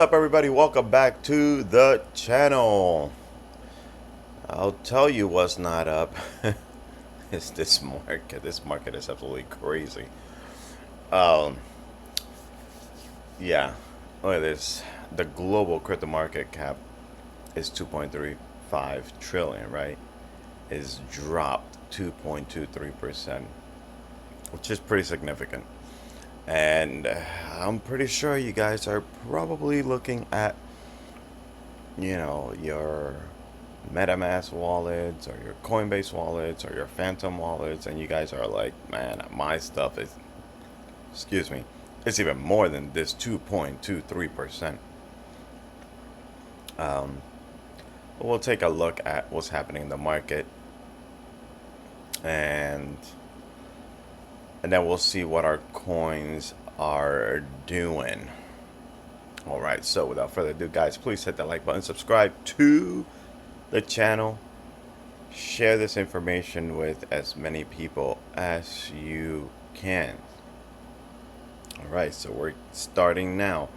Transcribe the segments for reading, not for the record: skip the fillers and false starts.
Up everybody, welcome back to the channel. I'll tell you what's not up. It's this market is absolutely crazy. um yeah, look at this. The global crypto market cap is 2.35 trillion, right? Is dropped 2.23%, which is pretty significant. And I'm pretty sure you guys are probably looking at your MetaMask wallets or your Coinbase wallets or your Phantom wallets, and you guys are like, man, my stuff is, excuse me, it's even more than this 2.23%. Um, but we'll take a look at what's happening in the market, and then we'll see what our coins are doing. All right, so without further ado, guys, please hit that like button, subscribe to the channel, share this information with as many people as you can. All right, so we're starting now.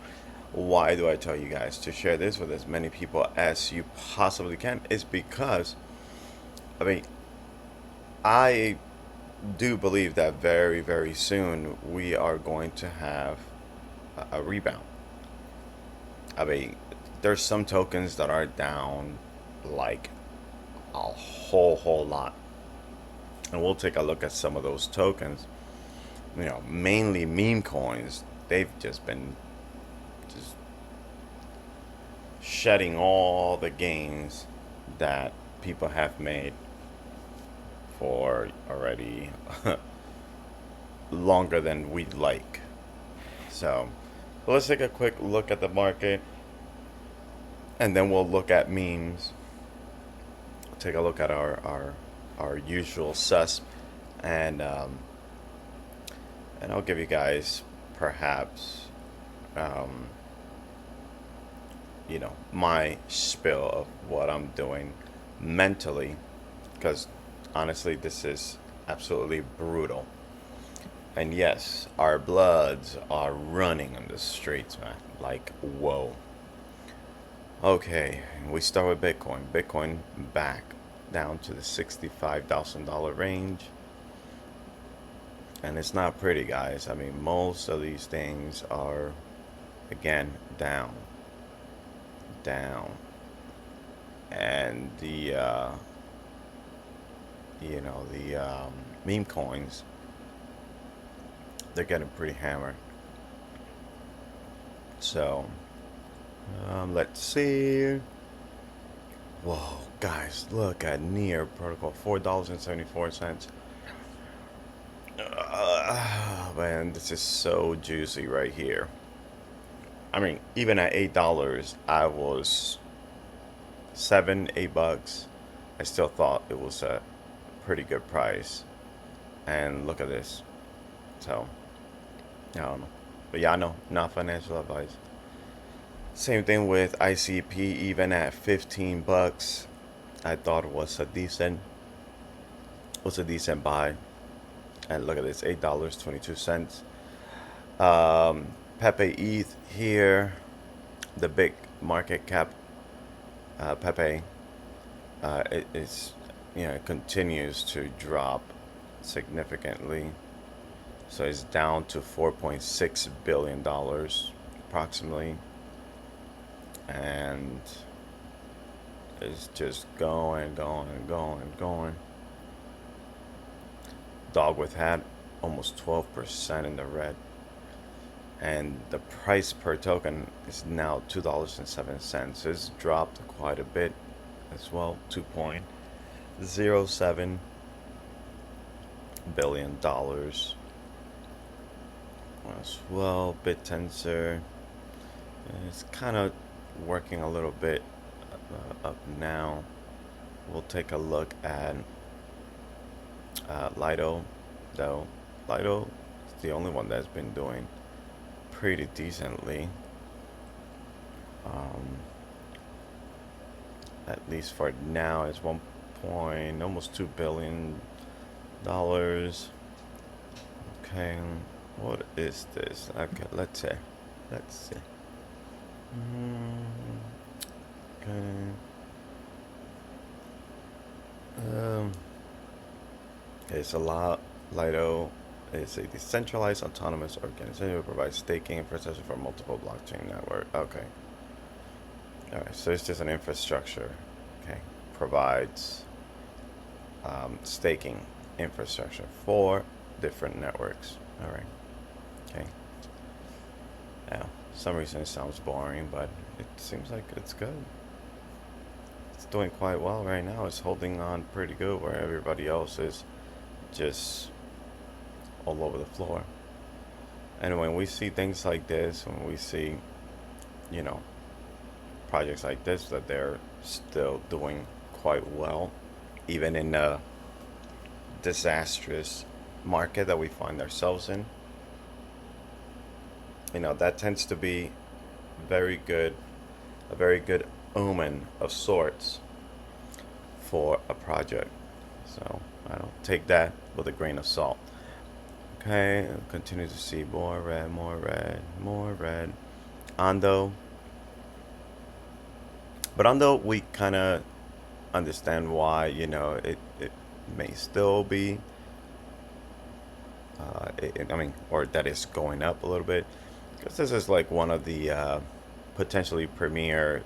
Why do I tell you guys to share this with as many people as you possibly can? It's because, I mean, I do believe that very, very soon we are going to have a rebound. I mean, there's some tokens that are down like a whole lot. And we'll take a look at some of those tokens. Mainly meme coins. They've just been just shedding all the gains that people have made for already longer than we'd like. So let's take a quick look at the market, and then we'll look at memes. Take a look at our usual sus, and and I'll give you guys perhaps um, my spill of what I'm doing mentally, because honestly this is absolutely brutal. And yes, our bloods are running on the streets, man. Like, whoa. Okay, we start with Bitcoin. Bitcoin back down to the $65,000 range. And it's not pretty, guys. I mean, most of these things are, again, down. And the meme coins, they're getting pretty hammered. So, let's see. Whoa, guys, look at Near Protocol, $4.74. Man, this is so juicy right here. I mean, even at $8, I was 7, $8. I still thought it was a pretty good price. And look at this. So, I don't know. But yeah, I know, not financial advice. Same thing with ICP, even at $15. I thought it was a decent buy. And look at this, $8.22. Pepe ETH here, the big market cap. Pepe, it continues to drop significantly. So it's down to $4.6 billion approximately, and it's just going. Dog with hat, almost 12% in the red. And the price per token is now $2.07. It's dropped quite a bit as well, $2.07 billion as well. BitTensor is kind of working a little bit up now. We'll take a look at Lido, though. Lido is the only one that's been doing pretty decently, um, at least for now. It's almost $2 billion. Okay, what is this? Okay, let's see. Mm, okay. Um, it's a lot. Lido is a decentralized autonomous organization that provides staking infrastructure for multiple blockchain network. Okay. All right. So it's just an infrastructure. Okay. Provides staking infrastructure for different networks. All right. Okay. Now, for some reason it sounds boring, but it seems like it's good. It's doing quite well right now. It's holding on pretty good where everybody else is just all over the floor. And when we see things like this, when we see, you know, projects like this, that they're still doing quite well, even in a disastrous market that we find ourselves in, that tends to be very good, a very good omen of sorts for a project. So I don't take that with a grain of salt. Okay, continue to see more red, more red, more red. Ando, but Ando, we kind of understand why. It may still be. I mean, or that is going up a little bit, because this is like one of the potentially premier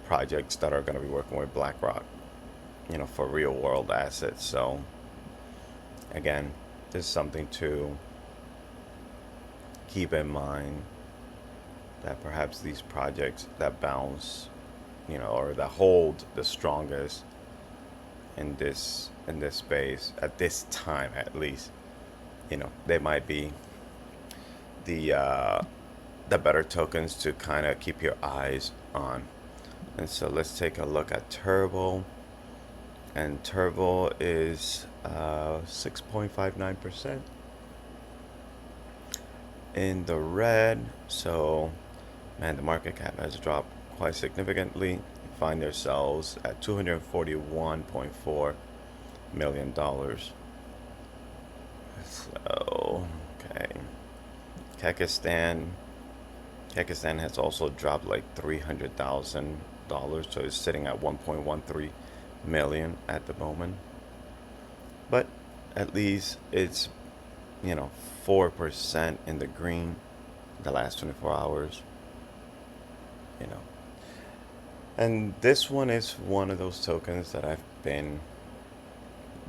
projects that are going to be working with BlackRock, for real world assets. So again, this is something to keep in mind, that perhaps these projects that bounce, or that hold the strongest in this space at this time, at least, they might be the better tokens to kind of keep your eyes on. And so let's take a look at Turbo. And Turbo is 6.59% in the red. So, man, the market cap has dropped quite significantly. Find themselves at $241.4 million. So, okay. Kyrgyzstan has also dropped like $300,000, so it's sitting at 1.13 million at the moment. But at least it's 4% in the green the last 24 hours. You know, and this one is one of those tokens that I've been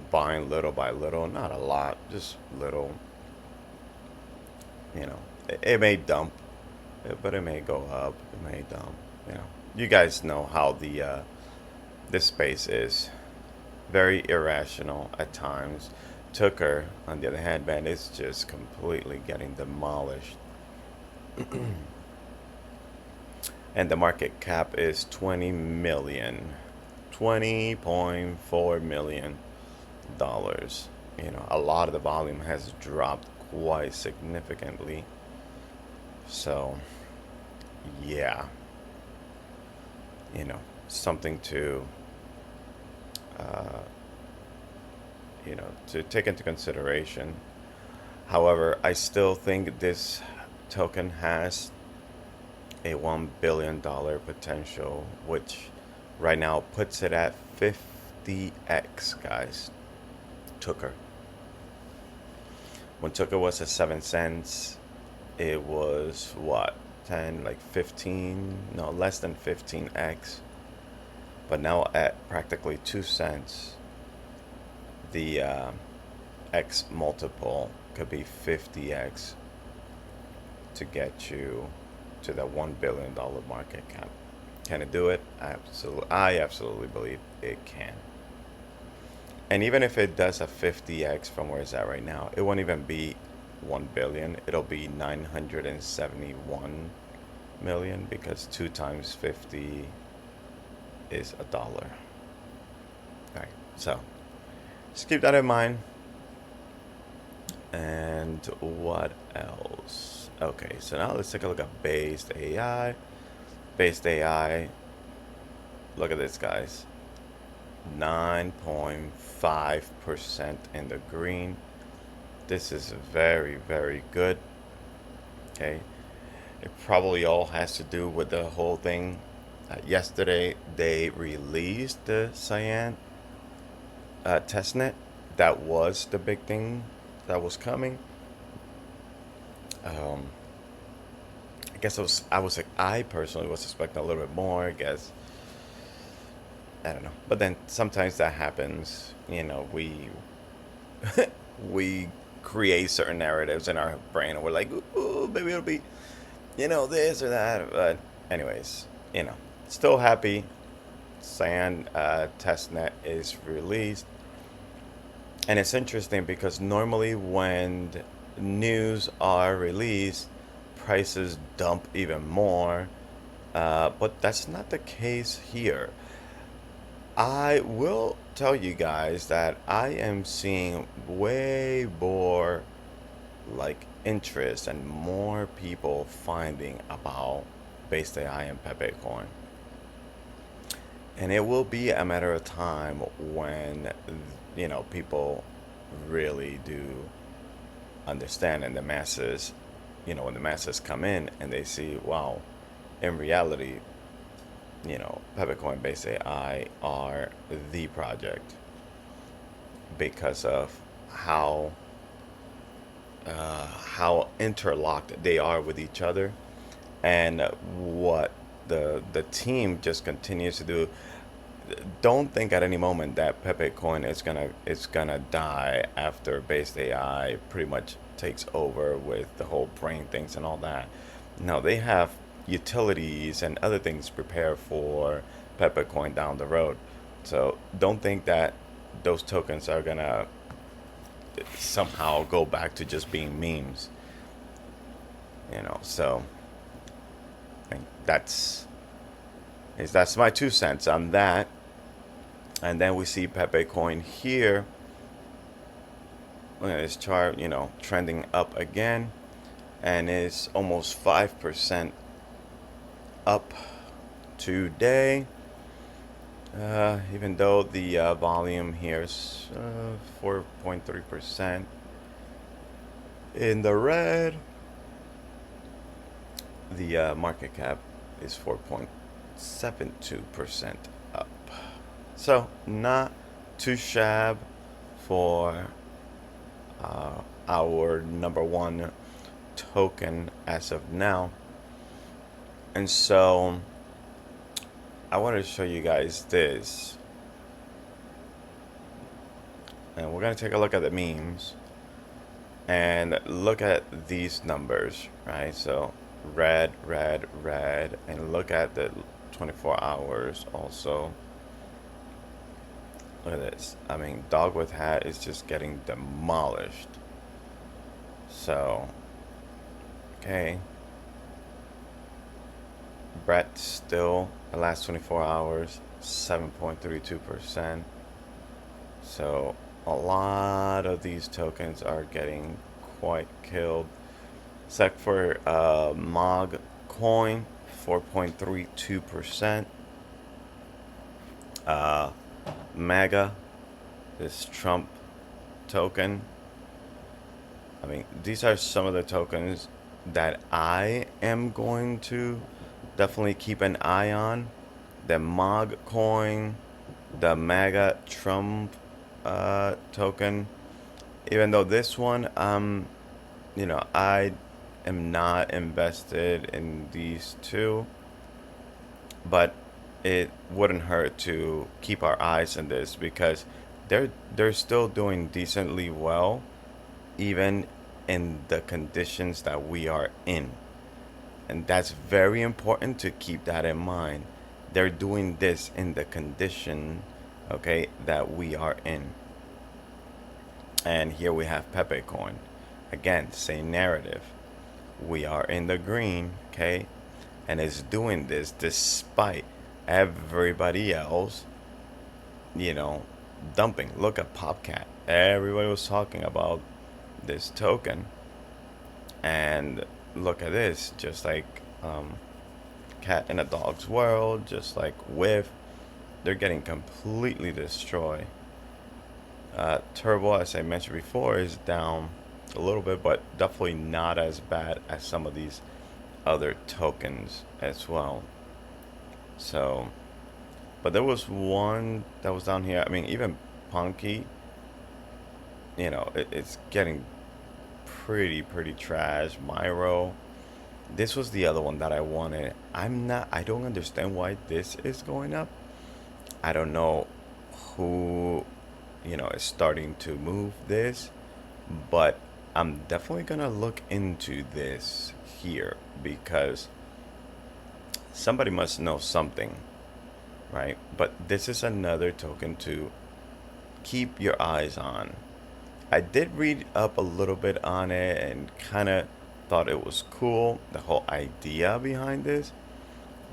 buying little by little, not a lot, just little. It may dump, but it may go up. It may dump. You guys know how the this space is very irrational at times. Tucker, on the other hand, man, is just completely getting demolished. And the market cap is 20 million, $20.4 million. A lot of the volume has dropped quite significantly. So, yeah, something to, uh, to take into consideration. However, I still think this token has a $1 billion potential, which right now puts it at 50x, guys. Tucker. When Tucker was at 7 cents, it was what? 10, like 15, no, less than 15x. But now at practically 2 cents, the X multiple could be 50x to get you to that $1 billion market cap. Can it do it? I absolutely believe it can. And even if it does a 50x from where it's at right now, it won't even be 1 billion. It'll be 971 million, because 2 times 50 is $1. All right, so just keep that in mind. And what else? Okay, so now let's take a look at BasedAI. BasedAI, look at this, guys. 9.5% in the green. This is very, very good. Okay. It probably all has to do with the whole thing. Yesterday, they released the Cyan testnet. That was the big thing that was coming. Um, I guess I personally was expecting a little bit more. I guess I don't know, but then sometimes that happens. We create certain narratives in our brain, and we're like, ooh, maybe it'll be, this or that. But anyways, still happy. Cyan testnet is released. And it's interesting because normally when news are released, prices dump even more. But that's not the case here. I will tell you guys that I am seeing way more like interest and more people finding about BasedAI and Pepecoin. And it will be a matter of time when, people really do understand, and the masses, when the masses come in and they see, wow, in reality, Pepecoin based AI are the project because of how how interlocked they are with each other, and what the team just continues to do. Don't think at any moment that Pepecoin is gonna die after based AI pretty much takes over with the whole brain things and all that. No, they have utilities and other things prepared for Pepecoin down the road. So don't think that those tokens are gonna somehow go back to just being memes. So I think that's my 2 cents on that. And then we see Pepecoin here. Look at this chart, trending up again, and it's almost 5% up today. Even though the volume here is 4.3% in the red, the market cap is 4.72% up. So not too shabby for our number one token as of now. And so I wanted to show you guys this. And we're going to take a look at the memes and look at these numbers, right? So red, red, red, and look at the 24 hours also. Look at this. I mean, dog with hat is just getting demolished. So, okay. Brett still, the last 24 hours, 7.32%. So, a lot of these tokens are getting quite killed. Except for MOG coin, 4.32%. MAGA, this Trump token. I mean, these are some of the tokens that I am going to definitely keep an eye on. The MOG coin, the MAGA Trump token. Even though this one, I am not invested in these two, but it wouldn't hurt to keep our eyes on this because they're still doing decently well, even in the conditions that we are in. And that's very important to keep that in mind. They're doing this in the condition, okay, that we are in. And here we have Pepecoin. Again, same narrative. We are in the green, okay, and it's doing this despite everybody else, dumping. Look at PopCat. Everybody was talking about this token, and look at this. Just like Cat in a Dog's World, just like with, they're getting completely destroyed. Turbo, as I mentioned before, is down a little bit, but definitely not as bad as some of these other tokens as well. So, but there was one that was down here. I mean, even Punky, it's getting pretty trash. Myro. This was the other one that I wanted. I don't understand why this is going up. I don't know who, is starting to move this, but I'm definitely gonna look into this here because somebody must know something, right? But this is another token to keep your eyes on. I did read up a little bit on it and kind of thought it was cool, the whole idea behind this.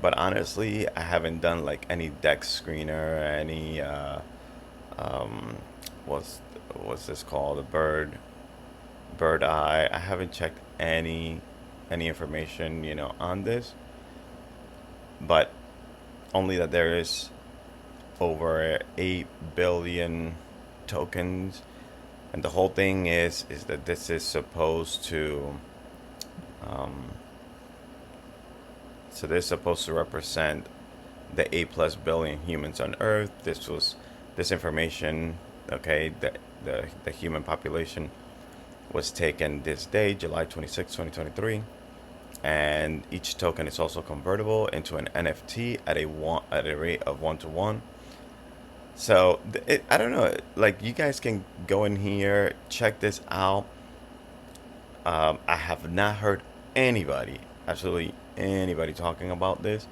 But honestly, I haven't done like any deck screener, any um, what's what's this called, a bird eye. I haven't checked any information, on this, but only that there is over 8 billion tokens, and the whole thing is that this is supposed to um, so they're supposed to represent the 8+ billion humans on Earth. This information, okay, the human population was taken this day, July 26, 2023, and each token is also convertible into an NFT at a rate of 1 to 1. So I don't know. Like, you guys can go in here, check this out. I have not heard anybody, absolutely anybody, talking about this.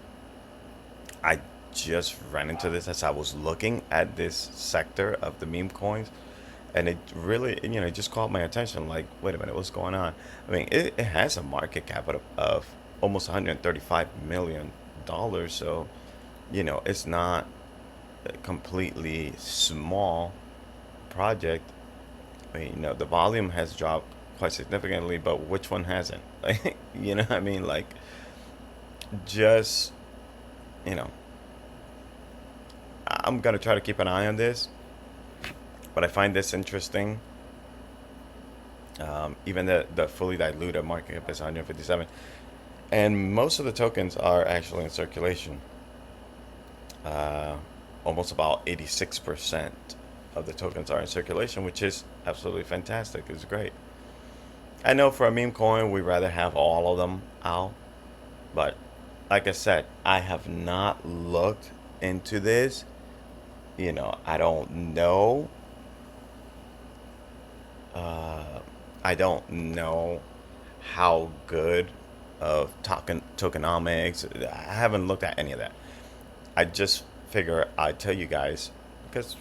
I just ran into this as I was looking at this sector of the meme coins, and it really, it just caught my attention. Like, wait a minute, what's going on? I mean, it has a market cap of almost $135 million. So, it's not a completely small project. I mean, the volume has dropped quite significantly, but which one hasn't? Like, what I mean? Like, just, you know, I'm gonna try to keep an eye on this, but I find this interesting. Even the fully diluted market cap is 157, and most of the tokens are actually in circulation. Uh, Almost about 86% of the tokens are in circulation, which is absolutely fantastic. It's great. I know for a meme coin, we rather have all of them out, but like I said, I have not looked into this. I don't know. Uh, I don't know how good of tokenomics. I haven't looked at any of that. I just figure I'd tell you guys because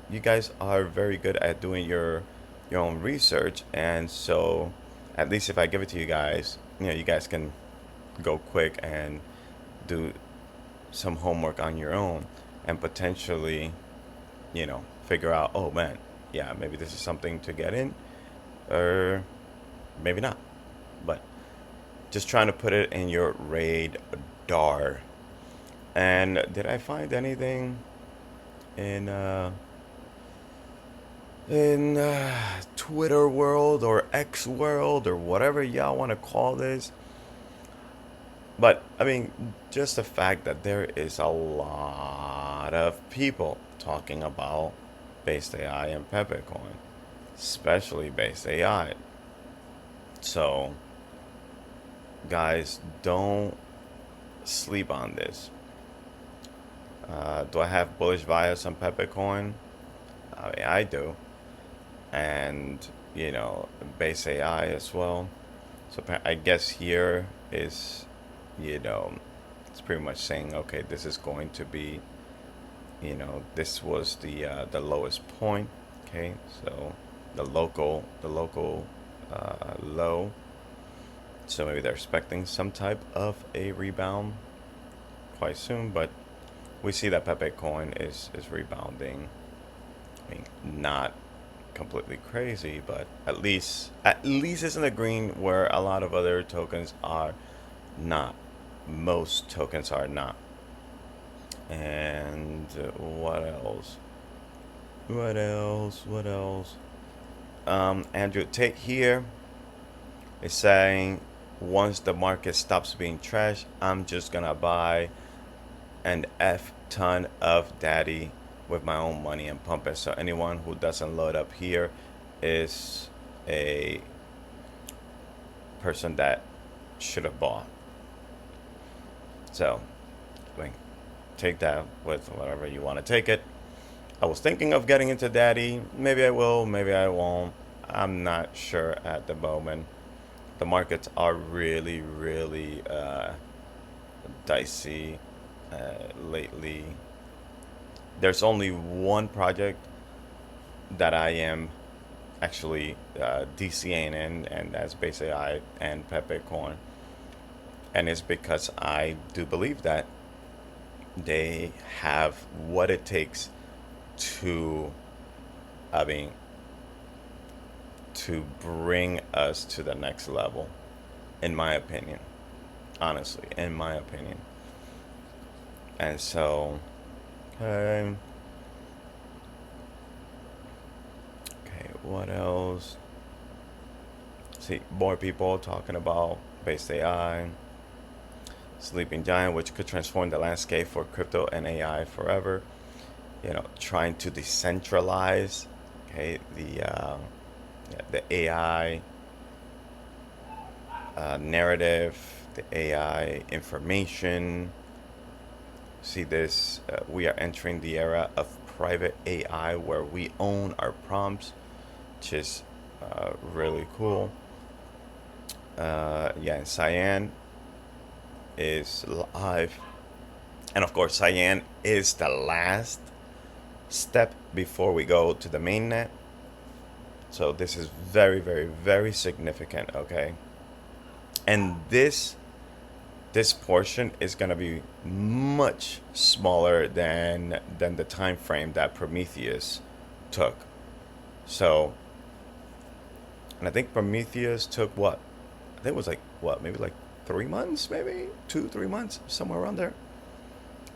you guys are very good at doing your own research, and so at least if I give it to you guys, you guys can go quick and do some homework on your own and potentially, figure out, oh man, yeah, maybe this is something to get in, or maybe not. But just trying to put it in your radar. And did I find anything in Twitter world or X world or whatever y'all want to call this? But I mean, just the fact that there is a lot of people talking about BasedAI and Pepecoin, especially BasedAI. So, guys, don't sleep on this. Do I have bullish bias on Pepecoin? I mean, I do, and base AI as well. So I guess here is, it's pretty much saying, okay, this is going to be, this was the lowest point. Okay, so the local low. So maybe they're expecting some type of a rebound quite soon, but we see that Pepe Coin is rebounding. I mean, not completely crazy, but at least it's in the green where a lot of other tokens are not. Most tokens are not. And what else? What else? What else? Andrew Tate here is saying once the market stops being trash, I'm just gonna buy an F ton of daddy with my own money and pump it. So anyone who doesn't load up here is a person that should have bought. So, like, take that with whatever you want to take it. I was thinking of getting into daddy. Maybe I will, maybe I won't. I'm not sure at the moment. The markets are really, really dicey lately. There's only one project that I am actually DCing in, and that's BasedAI and Pepecoin. And it's because I do believe that they have what it takes to, I mean, to bring us to the next level, in my opinion. Honestly, in my opinion. And so, okay, what else? See, more people talking about base AI, sleeping giant, which could transform the landscape for crypto and AI forever. You know, trying to decentralize, okay, the AI narrative, the AI information. See this? We are entering the era of private AI where we own our prompts, which is really cool. Yeah, and Cyan is live. And of course, Cyan is the last step before we go to the mainnet. So this is very, very, very significant, okay? And this portion is going to be much smaller than the time frame that Prometheus took. So, and I think Prometheus took what? I think it was like what, maybe like 3 months, maybe 2, 3 months, somewhere around there.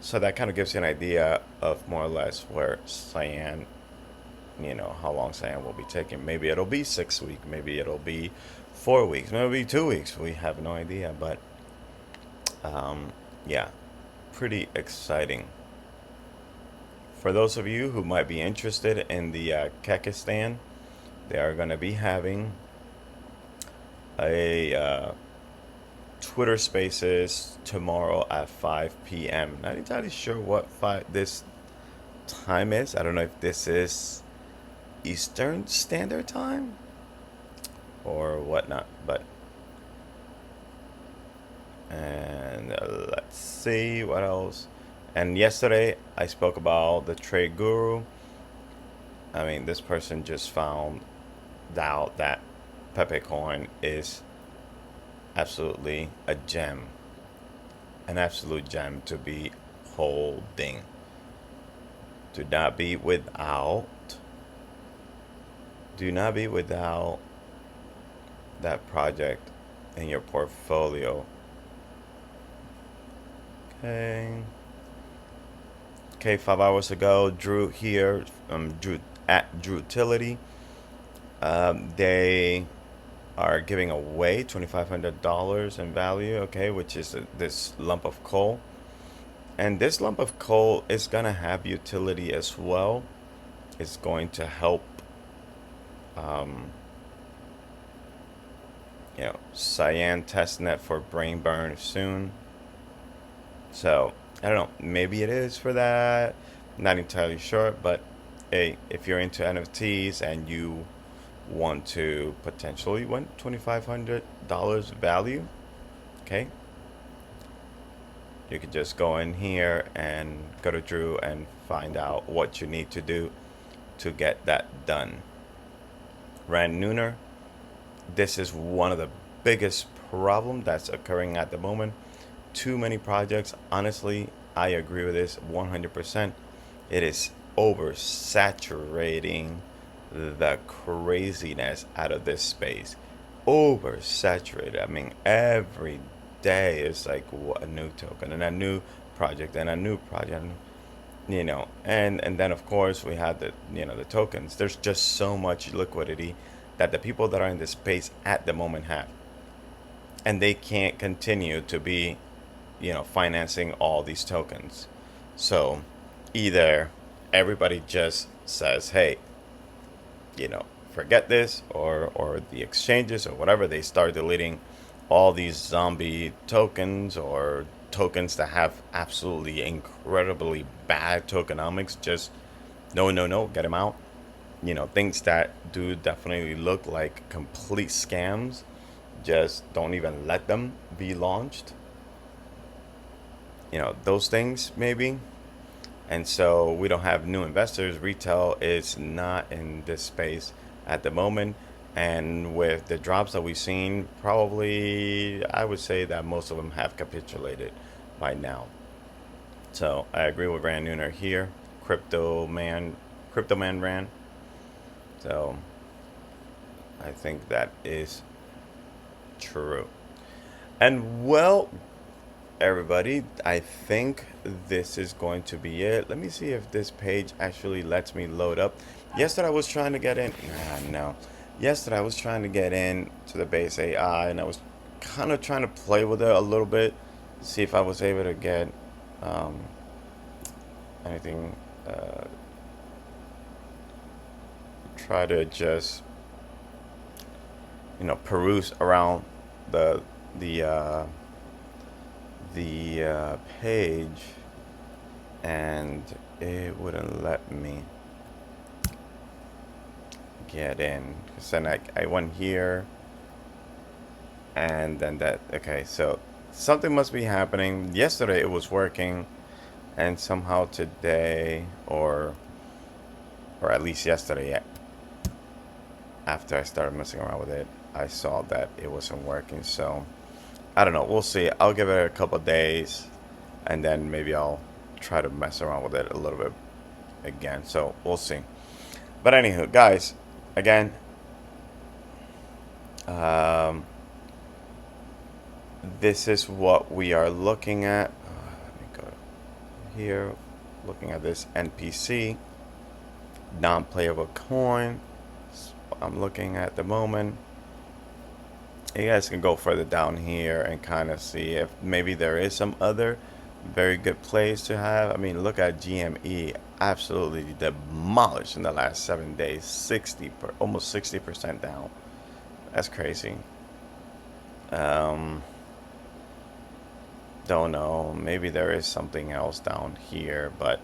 So that kind of gives you an idea of more or less where Cyan, how long Cyan will be taking. Maybe it'll be 6 weeks, maybe it'll be 4 weeks, maybe it'll be 2 weeks. We have no idea, but yeah, pretty exciting. For those of you who might be interested in the Kekistan, they are going to be having a Twitter Spaces tomorrow at 5 p.m. Not entirely sure what this time is. I don't know if this is Eastern Standard Time or whatnot, but and let's see what else. And yesterday I spoke about the trade guru. I mean, this person just found out that Pepecoin is absolutely a gem, an absolute gem to be holding. Do not be without that project in your portfolio. Okay, 5 hours ago, Drew here, Drew at Drew Utility. They are giving away $2,500 in value, okay, which is this lump of coal. And this lump of coal is going to have utility as well. It's going to help, Cyan testnet for brain burn soon. So, I don't know, maybe it is for that. Not entirely sure, but hey, if you're into NFTs and you want to potentially win $2,500 value, okay, you can just go in here and go to Drew and find out what you need to do to get that done. Rand Nooner, this is one of the biggest problems that's occurring at the moment. Too many projects. Honestly, I agree with this 100%. It is oversaturating the craziness out of this space. Oversaturated. I mean, every day is like a new token and a new project and a new project, and then of course we have the tokens. There's just so much liquidity that the people that are in this space at the moment have. and they can't continue to be, financing all these tokens. So either everybody just says, hey, forget this, or the exchanges or whatever, they start deleting all these zombie tokens, or tokens that have absolutely incredibly bad tokenomics. Just no, no, no, get them out. Things that do definitely look like complete scams, just don't even let them be launched. Those things maybe. And so we don't have new investors. Retail is not in this space at the moment. And with the drops that we've seen, probably I would say that most of them have capitulated by now. So I agree with Rand Nooner here. Crypto Man ran. So I think that is true. And well, everybody, I think this is going to be it. Let me see if this page actually lets me load up. Yesterday I was trying to get in. No. Yesterday I was trying to get in to the BasedAI, and I was kind of trying to play with it a little bit, see if I was able to get um, anything. Try to just peruse around the the uh, the page, and it wouldn't let me get in. Because then I went here, and then that. Okay, so something must be happening. Yesterday it was working, and somehow today, or at least yesterday, after I started messing around with it, I saw that it wasn't working. So I don't know. We'll see. I'll give it a couple days, and then maybe I'll try to mess around with it a little bit again. So we'll see. But anywho, guys, again, this is what we are looking at. Let me go here. Looking at this NPC, non-playable coin. That's what I'm looking at the moment. You guys can go further down here and kind of see if maybe there is some other very good plays to have. I mean, look at GME, absolutely demolished in the last 7 days, almost 60% down. That's crazy. Don't know. Maybe there is something else down here, but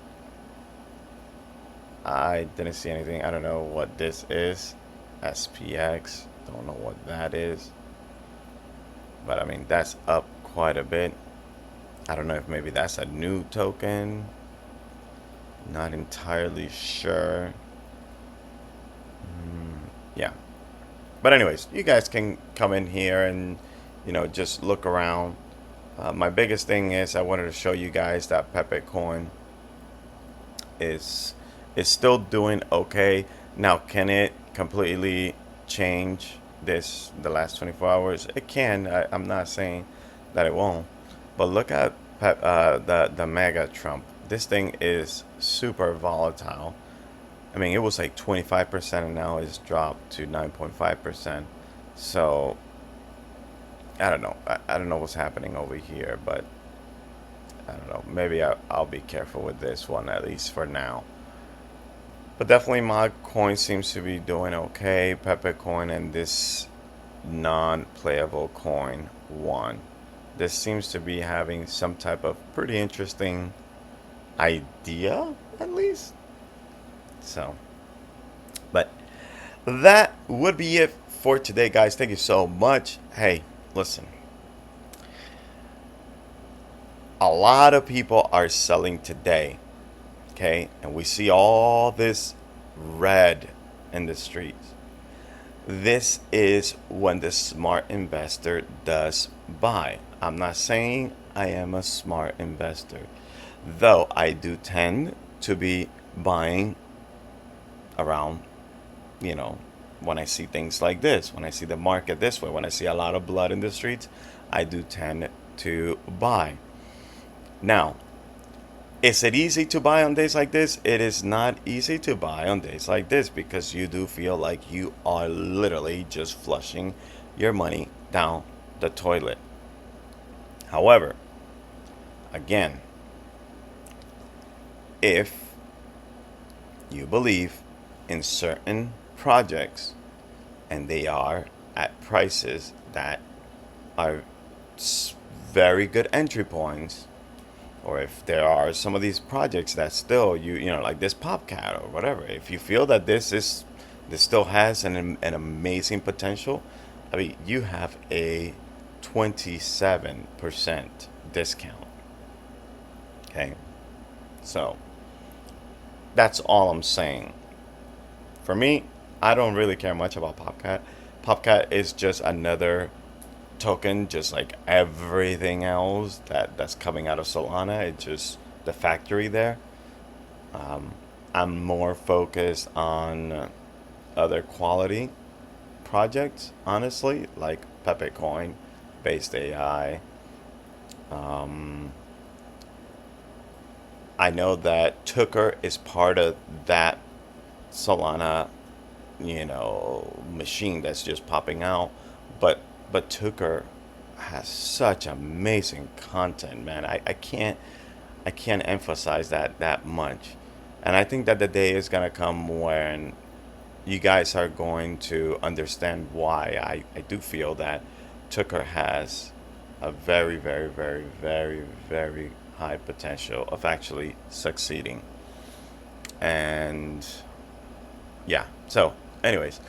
I didn't see anything. I don't know what this is. SPX. Don't know what that is. But I mean, that's up quite a bit. I don't know if maybe that's a new token. Not entirely sure. Yeah. But anyways, you guys can come in here and, just look around. My biggest thing is I wanted to show you guys that Pepecoin is still doing okay. Now, can it completely change the last 24 hours? It can. I'm not saying that it won't. But look at the mega Trump. This thing is super volatile. I mean, it was like 25%, and now it's dropped to 9.5%. So I don't know. I don't know what's happening over here, but I don't know. Maybe I'll be careful with this one, at least for now. But definitely my coin seems to be doing okay. Pepecoin and this non-playable coin one. This seems to be having some type of pretty interesting idea, at least. So, but that would be it for today, guys. Thank you so much. Hey, listen. A lot of people are selling today. Okay, and we see all this red in the streets. This is when the smart investor does buy. I'm not saying I am a smart investor, though I do tend to be buying around, when I see things like this, when I see the market this way, when I see a lot of blood in the streets, I do tend to buy. Now, is it easy to buy on days like this? It is not easy to buy on days like this, because you do feel like you are literally just flushing your money down the toilet. However, again, if you believe in certain projects and they are at prices that are very good entry points, or if there are some of these projects that still you know like this Popcat or whatever, if you feel that this still has an amazing potential, I mean you have a 27% discount. Okay, so that's all I'm saying. For me, I don't really care much about Popcat. Popcat is just another token, just like everything else that's coming out of Solana. It's just the factory there. I'm more focused on other quality projects, honestly, like Pepecoin, BasedAI. Um, I know that Tucker is part of that Solana, machine that's just popping out, but Tucker has such amazing content, man. I can't emphasize that much. And I think that the day is gonna come when you guys are going to understand why I do feel that Tucker has a very, very, very, very, very high potential of actually succeeding. And yeah, so, anyways,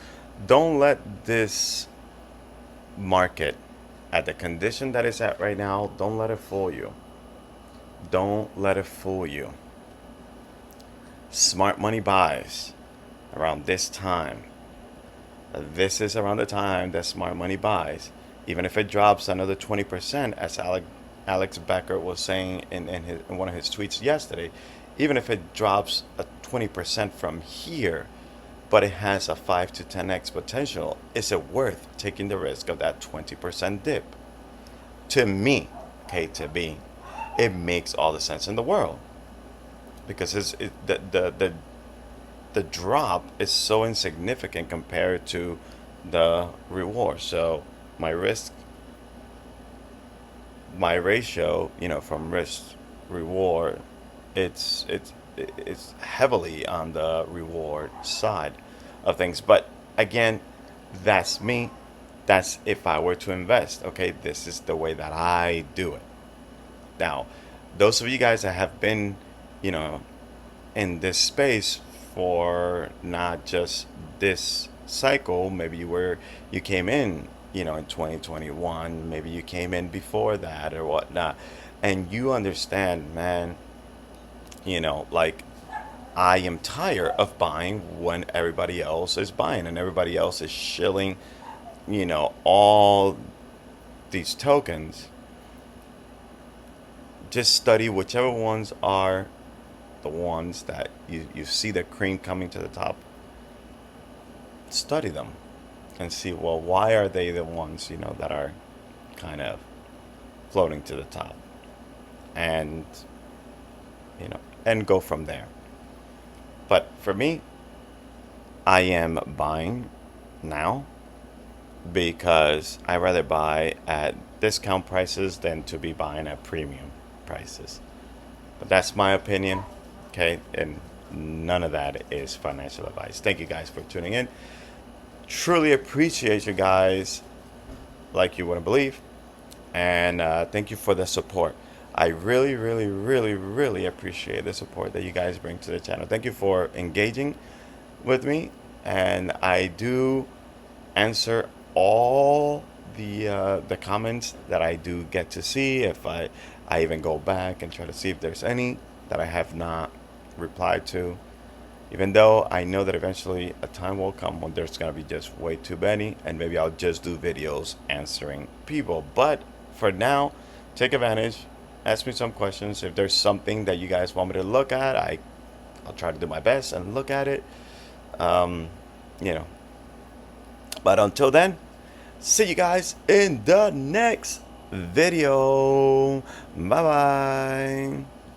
don't let this market at the condition that it's at right now, don't let it fool you. Don't let it fool you. Smart money buys around this time. This is around the time that smart money buys. Even if it drops another 20%, as Alex Becker was saying in one of his tweets yesterday, even if it drops a 20% from here, but it has a 5 to 10x potential, is it worth taking the risk of that 20% dip? To me, KTB, it makes all the sense in the world, because the drop is so insignificant compared to the reward. So my risk, my ratio, from risk reward, it's heavily on the reward side of things. But again, that's me. That's if I were to invest. Okay, this is the way that I do it. Now, those of you guys that have been, you know, in this space for not just this cycle, maybe you came in, in 2021, maybe you came in before that or whatnot, and you understand, man, like I am tired of buying when everybody else is buying and everybody else is shilling, all these tokens. Just study whichever ones are the ones that you see the cream coming to the top. Study them and see, well, why are they the ones, that are kind of floating to the top? And, and go from there. But for me, I am buying now because I rather buy at discount prices than to be buying at premium prices. But that's my opinion, okay? And none of that is financial advice. Thank you guys for tuning in. Truly appreciate you guys like you wouldn't believe. And thank you for the support. I really, really, really, really appreciate the support that you guys bring to the channel. Thank you for engaging with me. And I do answer all the comments that I do get to see. If I even go back and try to see if there's any that I have not replied to, even though I know that eventually a time will come when there's gonna be just way too many, and maybe I'll just do videos answering people. But for now, take advantage, ask me some questions. If there's something that you guys want me to look at, I'll try to do my best and look at it. you know But until then, see you guys in the next video. Bye bye.